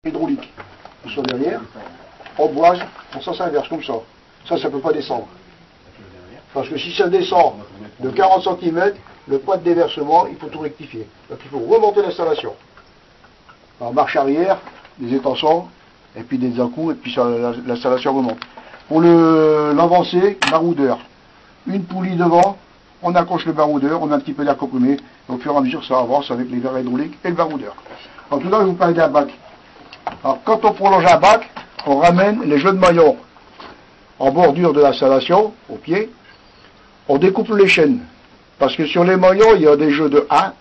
hydraulique. Ils sont derrière, en boise, en sens inverse, comme ça. Ça ne peut pas descendre. Parce que si ça descend de 40 cm, le poids de déversement, il faut tout rectifier. Donc il faut remonter l'installation. En marche arrière, des étançons, et puis des à-coups, et puis l'installation remonte. Pour l'avancée, baroudeur. Une poulie devant, on accroche le baroudeur, on a un petit peu d'air comprimé, au fur et à mesure ça avance avec les verres hydrauliques et le baroudeur. En tout cas, je vous parle d'un bac. Alors quand on prolonge un bac, on ramène les jeux de maillons en bordure de l'installation, au pied, on découpe les chaînes. Parce que sur les maillons, il y a des jeux de 1,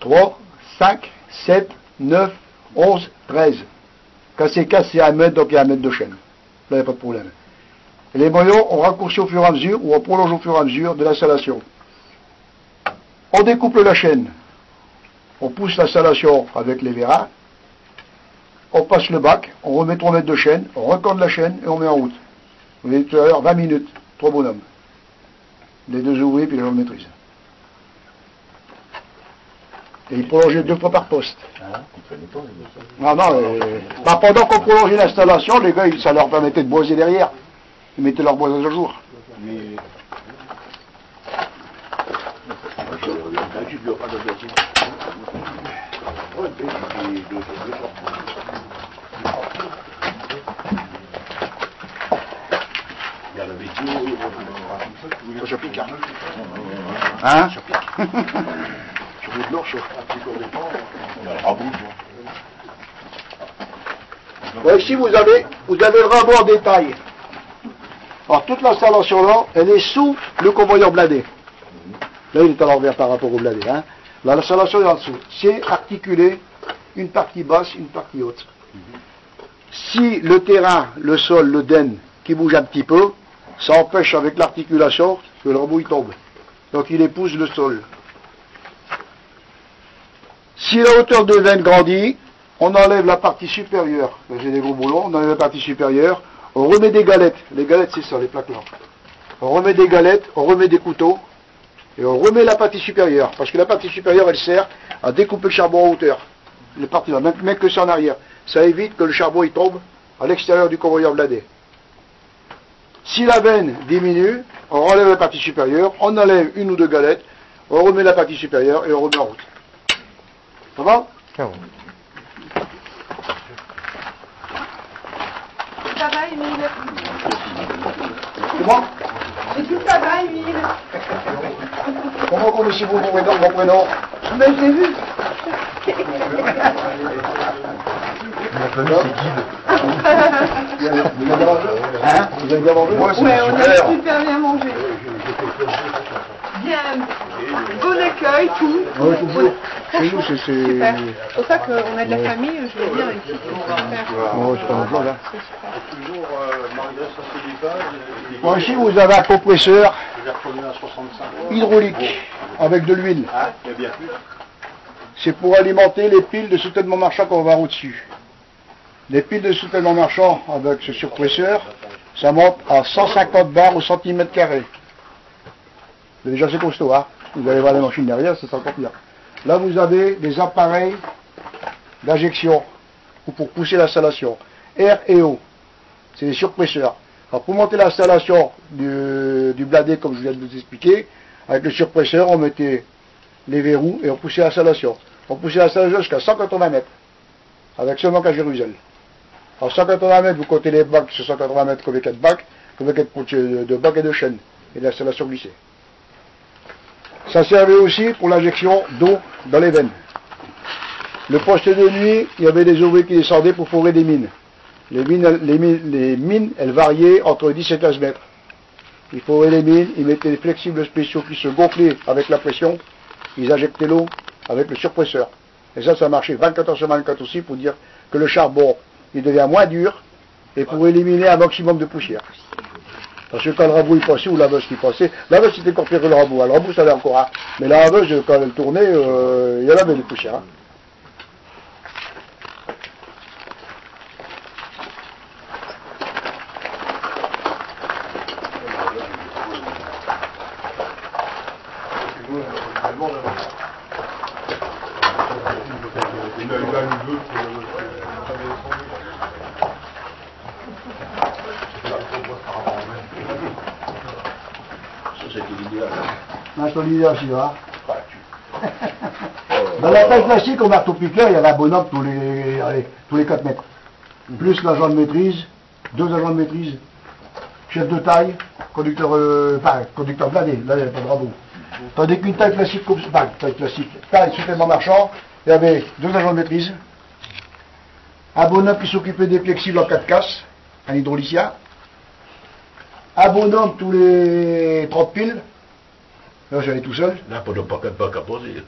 3, 5, 7, 9, 11, 13. Quand c'est 4, c'est 1 mètre, donc il y a 1 mètre de chaîne. Là, il n'y a pas de problème. Et les maillons, on raccourcit au fur et à mesure, ou on prolonge au fur et à mesure de l'installation. On découpe la chaîne. On pousse l'installation avec les vérins. On passe le bac, on remet 3 mètres de chaîne, on recorde la chaîne et on met en route. Vous avez dit tout à l'heure, 20 minutes, 3 bonhommes. Les 2 ouvriers puis les gens le maîtrisent. Et ils prolongeaient 2 fois par poste. Non, pendant qu'on prolongeait l'installation, les gars, ça leur permettait de boiser derrière. Ils mettaient leur boisage à jour. Ça pique, hein? Hein? Ça pique. Je veux de l'or, je bon, ici, vous avez le rabot en détail. Alors, toute l'installation là, elle est sous le convoyeur blindé. Là, il est à l'envers par rapport au blindé. Hein. Là, l'installation est en dessous. C'est articulé, une partie basse, une partie haute. Si le terrain, le sol, le den, qui bouge un petit peu, ça empêche avec l'articulation que le rabot il tombe. Donc, il épouse le sol. Si la hauteur de veine grandit, on enlève la partie supérieure. J'ai des gros boulons, on enlève la partie supérieure. On remet des galettes. Les galettes, c'est ça, les plaques là. On remet des galettes, on remet des couteaux, et on remet la partie supérieure. Parce que la partie supérieure, elle sert à découper le charbon en hauteur. Les parties là, même que c'est en arrière. Ça évite que le charbon il tombe à l'extérieur du convoyeur blindé. Si la veine diminue, on enlève la partie supérieure, on enlève 1 ou 2 galettes, on remet la partie supérieure et on remet en route. Ça va? Ça va. Ça va, Émile? Comment? J'ai dit ça va, Émile? Comment connaissez-vous mon prénom? Ben, j'ai vu. Mon famille, c'est Guide. Vous avez mangé? Hein? Vous avez bien mangé? Moi, c'est Ouais, on a super. super bien mangé. Bien, bon accueil, tout. Oui, toujours. Chez nous, c'est... Super. C'est pour ça qu'on a de la famille, je veux dire, ici, c'est super. Oh, c'est pas mal, là. C'est super. Bon, ici, vous avez un compresseur hydraulique avec de l'huile. C'est pour alimenter les piles de soutènement marchand qu'on va voir au-dessus. Les piles de soutènement marchand avec ce surpresseur, ça monte à 150 bars au centimètre carré. C'est déjà assez costaud, hein. Vous allez voir les machines derrière, c'est encore pire. Là, vous avez des appareils d'injection ou pour pousser l'installation. R et O, c'est des surpresseurs. Alors, pour monter l'installation du blindé, comme je viens de vous expliquer, avec le surpresseur, on mettait les verrous et on poussait l'installation. On poussait l'installation jusqu'à 180 mètres, avec seulement qu'à Jérusalem. Alors, 180 mètres, vous comptez les bacs sur 180 mètres, comme les 4 bacs, comme les 4 de bacs et de chaînes, et l'installation glissée. Ça servait aussi pour l'injection d'eau dans les veines. Le poste de nuit, il y avait des ouvriers qui descendaient pour forer des mines. Les mines, elles variaient entre 10 et 15 mètres. Ils foraient les mines, ils mettaient des flexibles spéciaux qui se gonflaient avec la pression, ils injectaient l'eau avec le surpresseur. Et ça marchait 24 heures sur 24 aussi pour dire que le charbon, il devient moins dur et pour éliminer un maximum de poussière. Parce que quand le rabot il passait, ou la veuse qui passait, la veuse c'était encore pire que le rabot. Alors, le rabot ça allait encore, hein. Mais la veuse, quand elle tournait, il y en avait des poussières. Hein. c'était l'idéal. Non, je te le disais aussi, hein. Dans la taille classique, au marteau-piqueur, il y avait un bonhomme tous les 4 mètres. Plus l'agent de maîtrise, 2 agents de maîtrise, chef de taille, conducteur blindé, là il n'y avait pas de rabot. Tandis qu'une taille classique, taille soutènement marchand, il y avait 2 agents de maîtrise, un bonhomme qui s'occupait des flexibles en 4 casses, un hydraulicien, un bonhomme tous les 30 piles, là j'allais tout seul. Là, pas qu'à poser.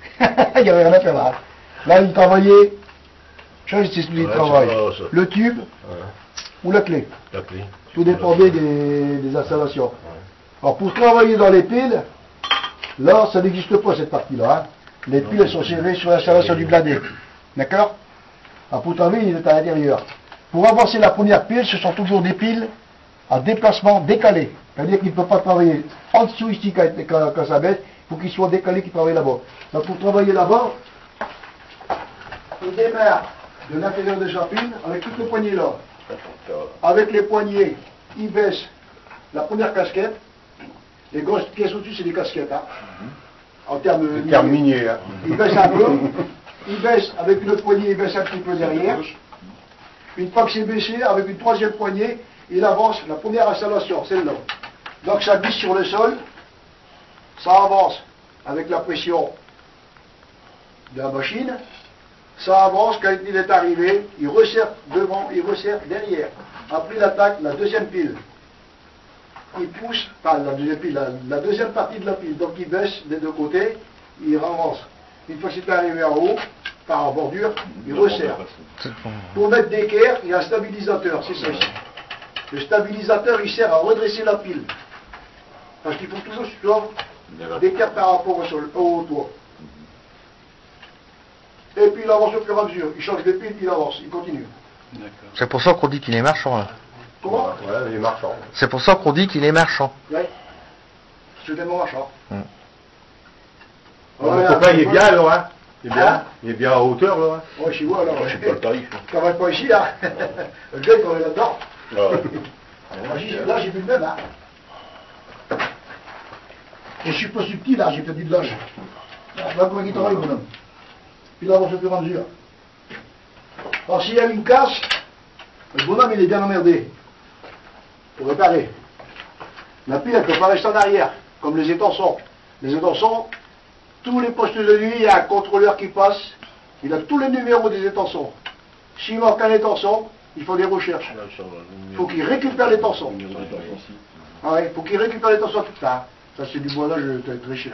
Il n'y avait rien à faire là. Là, il travaillait, je sais celui du travail, ça. le tube ou la clé. La clé. Tout dépendait des installations. Alors pour travailler dans les piles, là, ça n'existe pas cette partie-là. Hein. Les piles, elles sont serrées sur l'installation du blindé. D'accord? Alors pour travailler, il est à l'intérieur. Pour avancer la première pile, ce sont toujours des piles à déplacement décalé. C'est-à-dire qu'il ne peut pas travailler en dessous ici quand ça baisse, il faut qu'il soit décalé qu'il travaille là-bas. Donc pour travailler là-bas, il démarre de l'intérieur de sa pile avec toutes les poignées là. Avec les poignets, il baisse la première casquette. Les grosses pièces au-dessus, c'est des casquettes. Hein. En termes miniers. Hein. Il baisse un peu. Il baisse avec une poignée, il baisse un petit peu derrière. Une fois que c'est baissé, avec une troisième poignée, il avance la première installation, celle-là. Donc ça glisse sur le sol, ça avance avec la pression de la machine, ça avance quand il est arrivé, il resserre devant, il resserre derrière. Après il attaque la deuxième pile. Il pousse, enfin la deuxième pile, la deuxième partie de la pile, donc il baisse des deux côtés, il avance. Une fois que c'est arrivé en haut, par bordure, il resserre. Pour mettre d'équerre, il y a un stabilisateur, c'est ça ici. Le stabilisateur, il sert à redresser la pile. Parce qu'il faut toujours suivre d'équerre par rapport au toit. Et puis il avance au fur et à mesure. Il change de pile, puis il avance, il continue. C'est pour ça qu'on dit qu'il est marchand, là. Comment? Ouais, les marchands. C'est pour ça qu'on dit qu'il est marchand. Oui. Soudainement marchand. Mon copain, il est bien, alors, hein. Il est bien à hauteur, là. Hein. Ouais, chez vous, alors. Je sais pas le tarif. Tu travailles pas ici, là. Le gars, il travaille là-dedans. Ah. Là, j'ai vu le même, hein. Et je suis pas subtil, là, j'ai perdu de l'âge. Là, comment il travaille, mon homme. Puis il avance au fur et à mesure. Alors, s'il y a une casse, le bonhomme, il est bien emmerdé. Pour réparer. La pile, elle ne peut pas rester en arrière, comme les étançons. Les étançons, tous les postes de nuit, il y a un contrôleur qui passe, il a tous les numéros des étançons. S'il manque un étançon, il faut des recherches. Il faut qu'il récupère l'étançon. Ah ouais, il faut qu'il récupère l'étançon tout ça. Ça, c'est du bois là, je vais te réussir.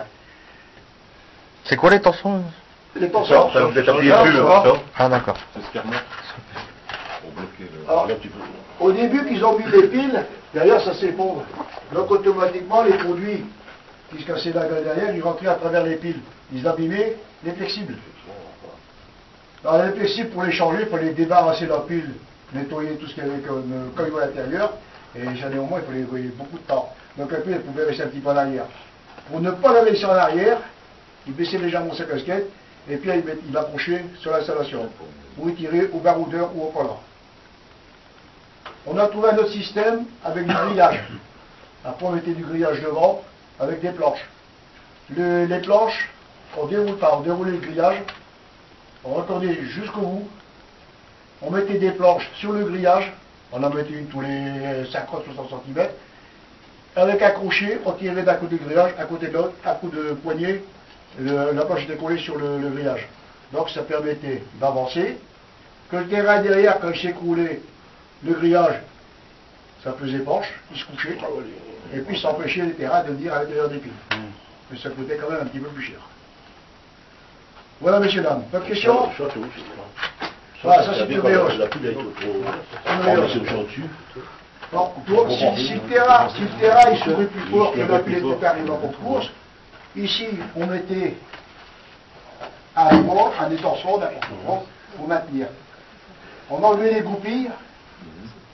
C'est quoi les tensions? L'étançon. Ça, vous êtes appuyé dessus, là. Ah, d'accord. Alors, au début qu'ils ont mis les piles, derrière ça s'effondre. Donc automatiquement les produits qui se cassaient la gueule derrière, ils rentraient à travers les piles. Ils abîmaient les flexibles. Alors les flexibles, pour les changer, il fallait débarrasser la pile, nettoyer tout ce qu'il y avait comme caillou à l'intérieur, et néanmoins il fallait beaucoup de temps. Donc la pile elle pouvait rester un petit peu en arrière. Pour ne pas la laisser en arrière, il baissait légèrement sa casquette, et puis il accrochait sur l'installation, ou il tirait au baroudeur ou au collant. On a trouvé un autre système avec du grillage. Après on mettait du grillage devant avec des planches. Les planches, on déroule pas, on déroulait le grillage, on retournait jusqu'au bout, on mettait des planches sur le grillage, on en mettait une tous les 50-60 cm, avec un crochet, on tirait d'un côté du grillage, à côté de l'autre, un coup de poignet, la planche était collée sur le grillage. Donc ça permettait d'avancer, que le terrain derrière, quand il s'écroulait, le grillage, ça faisait penche, il se couchait, et puis ça empêchait les terrains de venir à l'intérieur des piles. Mais ça coûtait quand même un petit peu plus cher. Voilà, messieurs, dames. Pas de questions? Voilà, ça c'est une réhausse. La pile est trop. C'est au-dessus. Bon, donc, si le terrain il serait plus fort que la pile était arrivée en course, ici on mettait un bord, un étançon, n'importe quoi, pour maintenir. On enlevait les goupilles,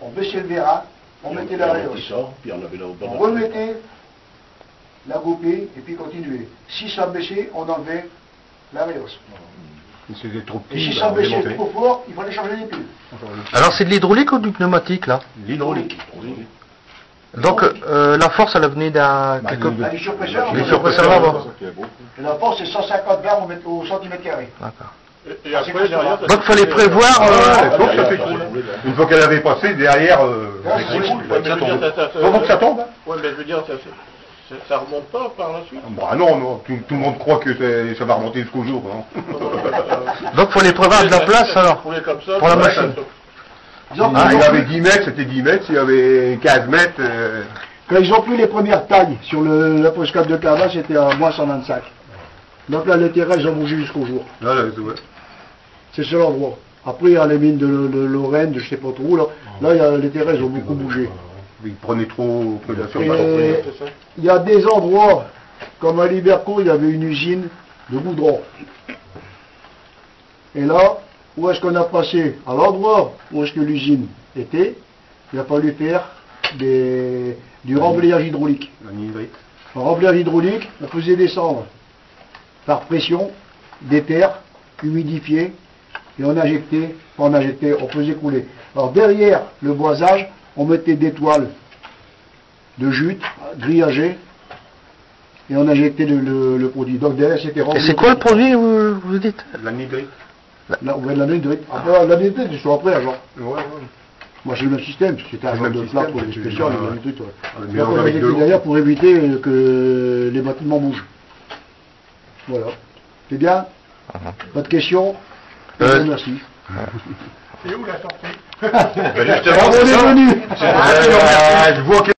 on baissait le vérin, on mettait la réhausse. On remettait la goupille et puis continuait. Si ça baissait, on enlevait la réhausse. C'était trop Et petit. si ça baissait trop fort, il fallait changer les piles. Alors c'est de l'hydraulique ou du pneumatique, là? L'hydraulique. Donc la force, elle est venue d'un... Bah, quelque... Ah, les surpresseurs, Les surpresseurs là-bas. et la force c'est 150 bars au centimètre carré. D'accord. Et après, derrière, Donc il fallait prévoir... La force, ça s'écroule. Une fois qu'elle avait passé, derrière, ça s'écroule. Ouais, mais je veux dire, Comment que ça tombe? Ouais, mais je veux dire, ça remonte pas par la suite. Bah non, non, tout le monde croit que ça va remonter jusqu'au jour. Hein. Donc il fallait prévoir de la place alors Rouler comme ça, pour la ça- machine. Disons Ah, qu'ils il ont avait pris- 10 mètres, c'était 10 mètres. S'il y avait 15 mètres, Quand ils ont pris les premières tailles sur la postcard de Cava, c'était à moins 125. Donc là, les terrains, ils ont bougé jusqu'au jour. là, ouais. C'est ce seul endroit. Après, il y a les mines de Lorraine, de je sais pas trop où, là. Là, il y a, les terrains, ils ont beaucoup bougé. Il prenait trop peu d'assurance. Et il y a des endroits, comme à Libercourt, il y avait une usine de goudron. Et là, où est-ce qu'on a passé? À l'endroit où est-ce que l'usine était, il a fallu faire du remblayage hydraulique. La nitrite. En remblayage hydraulique, on faisait descendre par pression des terres humidifiées et on injectait, on faisait couler. Alors derrière le boisage, on mettait des toiles de jute grillagées et on injectait le produit. Donc derrière c'était Et rempli. c'est quoi le produit, vous dites? La nitrite. Là, on met de la nitrite. Après, la nitrite, ils sont après, genre. Ouais, ouais. Moi, c'est le même système. C'était un Le genre même de système, plat pour les tu- spéciaux, ouais, la ouais. nitrite, ouais. Le Et mélange après, on avec de injectait l'eau. derrière pour éviter que les bâtiments bougent. Voilà. C'est bien? Pas de questions? Merci. C'est où la sortie? Ben, justement, On c'est est ça. venu. Je vois que